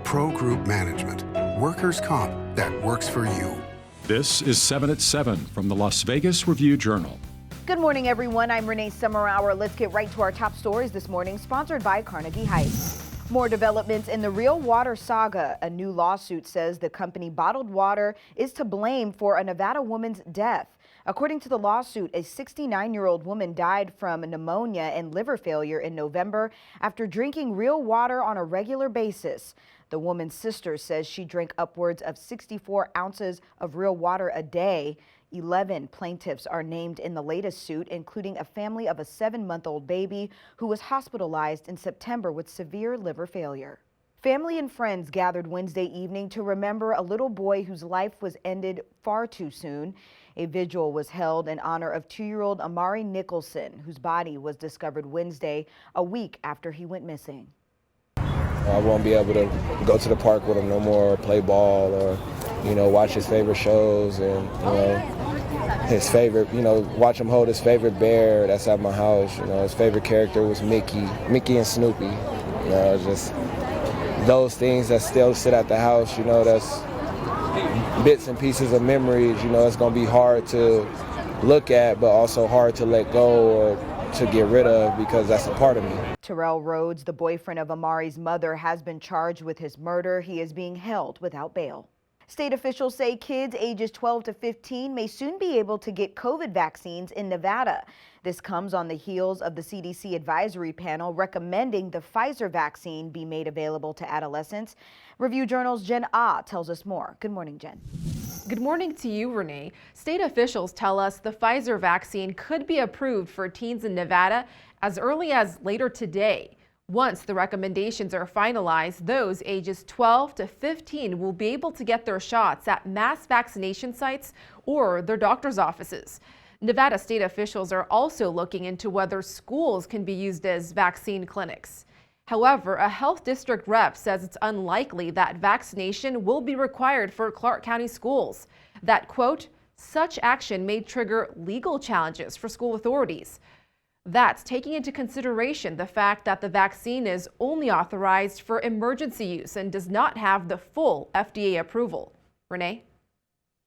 Pro Group Management. Workers' comp that works for you. This is 7 at 7 from the Las Vegas Review-Journal. Good morning, everyone. I'm Renee Summerhour. Let's get right to our top stories this morning, sponsored by Carnegie Heights. More developments in the Real Water saga. A new lawsuit says the company Bottled Water is to blame for a Nevada woman's death. According to the lawsuit, a 69-year-old woman died from pneumonia and liver failure in November after drinking real water on a regular basis. The woman's sister says she drank upwards of 64 ounces of real water a day. 11 plaintiffs are named in the latest suit, including a family of a 7-month-old baby who was hospitalized in September with severe liver failure. Family and friends gathered Wednesday evening to remember a little boy whose life was ended far too soon. A vigil was held in honor of 2-year-old Amari Nicholson, whose body was discovered Wednesday, a week after he went missing. I won't be able to go to the park with him no more, or play ball, or, watch his favorite shows and, his favorite, watch him hold his favorite bear that's at my house. His favorite character was Mickey and Snoopy. Just those things that still sit at the house, that's bits and pieces of memories, it's going to be hard to look at, but also hard to let go or to get rid of because that's a part of me. Terrell Rhodes, the boyfriend of Amari's mother, has been charged with his murder. He is being held without bail. State officials say kids ages 12 to 15 may soon be able to get COVID vaccines in Nevada. This comes on the heels of the CDC advisory panel recommending the Pfizer vaccine be made available to adolescents. Review Journal's Jen Ah tells us more. Good morning, Jen. Good morning to you, Renee. State officials tell us the Pfizer vaccine could be approved for teens in Nevada as early as later today. Once the recommendations are finalized, those ages 12 to 15 will be able to get their shots at mass vaccination sites or their doctor's offices. Nevada state officials are also looking into whether schools can be used as vaccine clinics. However, a health district rep says it's unlikely that vaccination will be required for Clark County schools. That, quote, such action may trigger legal challenges for school authorities. That's taking into consideration the fact that the vaccine is only authorized for emergency use and does not have the full FDA approval. Renee?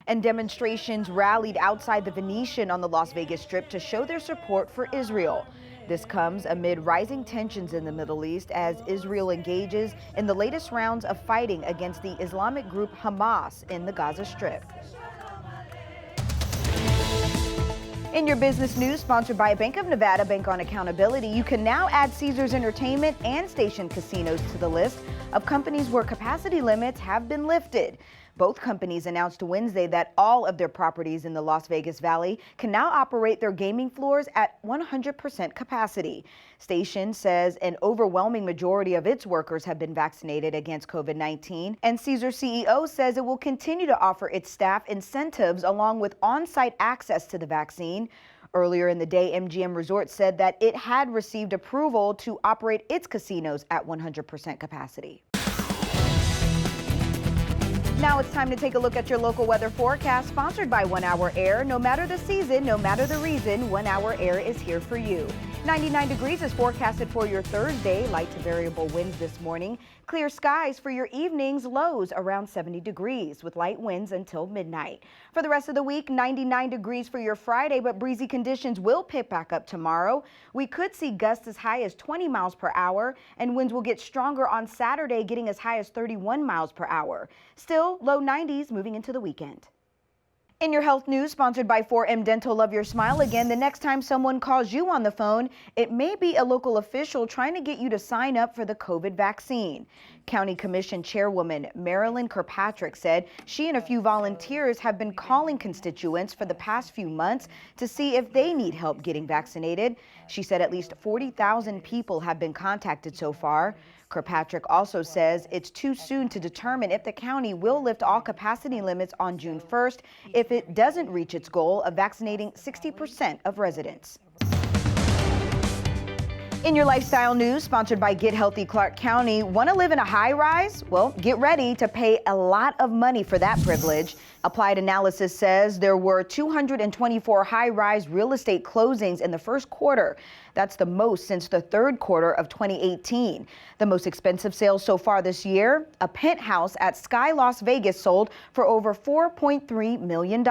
And demonstrations rallied outside the Venetian on the Las Vegas Strip to show their support for Israel. This comes amid rising tensions in the Middle East as Israel engages in the latest rounds of fighting against the Islamic group Hamas in the Gaza Strip. In your business news, sponsored by Bank of Nevada, Bank on Accountability, you can now add Caesars Entertainment and Station Casinos to the list of companies where capacity limits have been lifted. Both companies announced Wednesday that all of their properties in the Las Vegas Valley can now operate their gaming floors at 100% capacity. Station says an overwhelming majority of its workers have been vaccinated against COVID-19, and Caesars CEO says it will continue to offer its staff incentives along with on-site access to the vaccine. Earlier in the day, MGM Resorts said that it had received approval to operate its casinos at 100% capacity. Now it's time to take a look at your local weather forecast, sponsored by 1 Hour Air. No matter the season, no matter the reason, 1 Hour Air is here for you. 99 degrees is forecasted for your Thursday. Light to variable winds this morning. Clear skies for your evenings. Lows around 70 degrees with light winds until midnight. For the rest of the week, 99 degrees for your Friday, but breezy conditions will pick back up tomorrow. We could see gusts as high as 20 miles per hour, and winds will get stronger on Saturday, getting as high as 31 miles per hour. Still low 90s moving into the weekend. In your health news, sponsored by 4M Dental, love your smile again. The next time someone calls you on the phone, it may be a local official trying to get you to sign up for the COVID vaccine. County Commission Chairwoman Marilyn Kirkpatrick said she and a few volunteers have been calling constituents for the past few months to see if they need help getting vaccinated. She said at least 40,000 people have been contacted so far. Kirkpatrick also says it's too soon to determine if the county will lift all capacity limits on June 1st if it doesn't reach its goal of vaccinating 60% of residents. In your lifestyle news, sponsored by Get Healthy Clark County, want to live in a high-rise? Well, get ready to pay a lot of money for that privilege. Applied Analysis says there were 224 high-rise real estate closings in the first quarter. That's the most since the third quarter of 2018. The most expensive sales so far this year, a penthouse at Sky Las Vegas sold for over $4.3 million.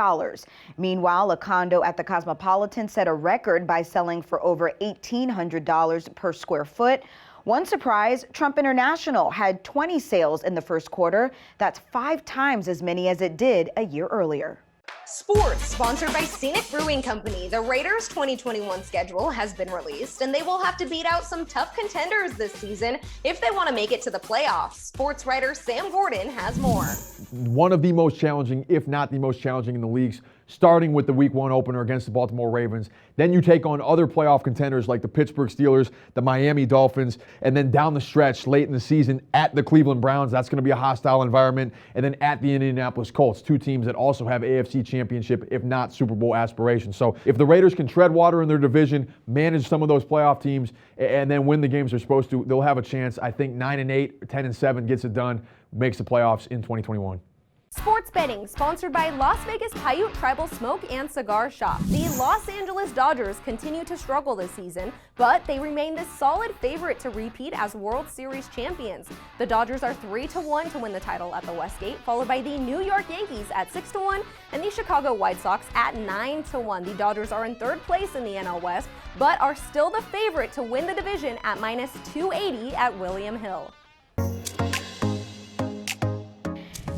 Meanwhile, a condo at the Cosmopolitan set a record by selling for over $1,800 per square foot. One surprise, Trump International had 20 sales in the first quarter. That's 5 times as many as it did a year earlier. Sports, sponsored by Scenic Brewing Company. The Raiders' 2021 schedule has been released, and they will have to beat out some tough contenders this season if they want to make it to the playoffs. Sports writer Sam Gordon has more. One of the most challenging, if not the most challenging in the leagues, starting with the Week 1 opener against the Baltimore Ravens. Then you take on other playoff contenders like the Pittsburgh Steelers, the Miami Dolphins, and then down the stretch late in the season at the Cleveland Browns. That's going to be a hostile environment. And then at the Indianapolis Colts, 2 teams that also have AFC Championship, if not Super Bowl aspirations. So if the Raiders can tread water in their division, manage some of those playoff teams, and then win the games they're supposed to, they'll have a chance. I think 9-8, 10-7 gets it done, makes the playoffs in 2021. Sports betting, sponsored by Las Vegas Paiute Tribal Smoke and Cigar Shop. The Los Angeles Dodgers continue to struggle this season, but they remain the solid favorite to repeat as World Series champions. The Dodgers are 3-1 to win the title at the Westgate, followed by the New York Yankees at 6-1 and the Chicago White Sox at 9-1. The Dodgers are in 3rd place in the NL West, but are still the favorite to win the division at -280 at William Hill.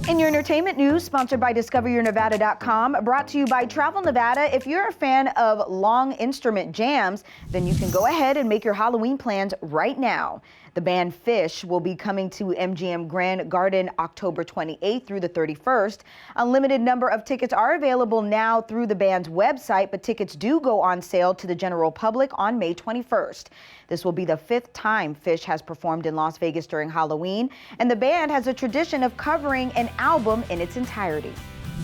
In your entertainment news, sponsored by DiscoverYourNevada.com, brought to you by Travel Nevada. If you're a fan of long instrument jams, then you can go ahead and make your Halloween plans right now. The band Fish will be coming to MGM Grand Garden October 28th through the 31st. A limited number of tickets are available now through the band's website, but tickets do go on sale to the general public on May 21st. This will be the 5th time Fish has performed in Las Vegas during Halloween, and the band has a tradition of covering an album in its entirety.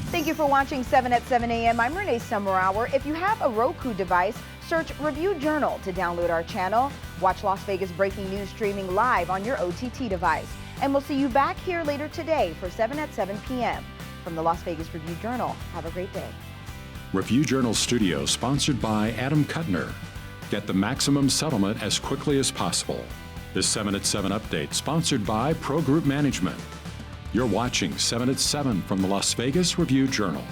Thank you for watching 7 at 7 a.m. I'm Renee Summerhour. If you have a Roku device, search Review Journal to download our channel. Watch Las Vegas breaking news streaming live on your OTT device. And we'll see you back here later today for 7 at 7 p.m. From the Las Vegas Review Journal, have a great day. Review Journal Studio, sponsored by Adam Kuttner. Get the maximum settlement as quickly as possible. This 7 at 7 update, sponsored by Pro Group Management. You're watching 7 at 7 from the Las Vegas Review Journal.